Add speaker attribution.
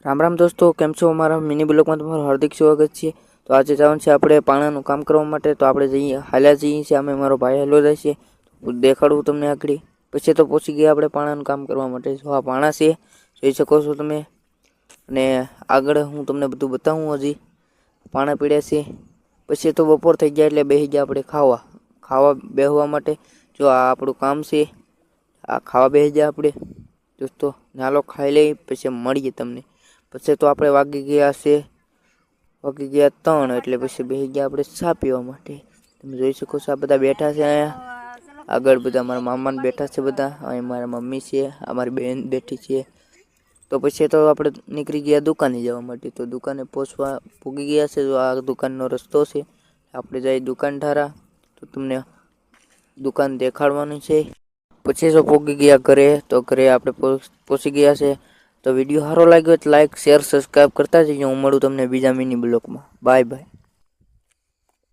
Speaker 1: રામ રામ દોસ્તો, કેમ છો? અમારા મિની બ્લોગમાં તમારું હાર્દિક સ્વાગત છે। તો આજે જવાનું છે આપણે પાણાનું કામ કરવા માટે। તો આપણે હાલ્યા જઈએ છીએ, અમે મારો ભાઈ હાલ્યો જાય છે, દેખાડું તમને આગળ। પછી તો પહોંચી ગયા આપણે પાણાનું કામ કરવા માટે। જો આ પાણા છે, જોઈ શકો છો તમે, અને આગળ હું તમને બધું બતાવું। હજી પાણા પીડ્યા છે। પછી તો બપોર થઈ ગયા એટલે બેસી ગયા આપણે ખાવા બેસવા માટે। જો આ આપણું કામ છે, આ ખાવા બેસી ગયા આપણે દોસ્તો। નાલો ખાઈ લઈ પછી મળીએ તમને। પછી તો આપણે વાગી ગયા 3, એટલે પછી બેસી ગયા આપણે ચા પીવા માટે। તમે જોઈ શકો છો આ બધા બેઠા છે અહીંયા આગળ, બધા મારા મામાને બેઠા છે બધા, અહીં મારા મમ્મી છે, અમારી બહેન બેઠી છે। તો પછી તો આપણે નીકળી ગયા દુકાને જવા માટે। તો દુકાને પૂગી ગયા છે। તો આ દુકાનનો રસ્તો છે, આપણે જઈ દુકાન ઠારા તો તમને દુકાન દેખાડવાની છે। પછી તો પૂગી ગયા ઘરે। તો ઘરે આપણે પહોંચી ગયા છે। તો વિડીયો સારો લાગ્યો તો લાઈક, શેર, સબસ્ક્રાઈબ કરતા જજો। હું મળું તમને બીજા મિની બ્લોગમાં। Bye bye.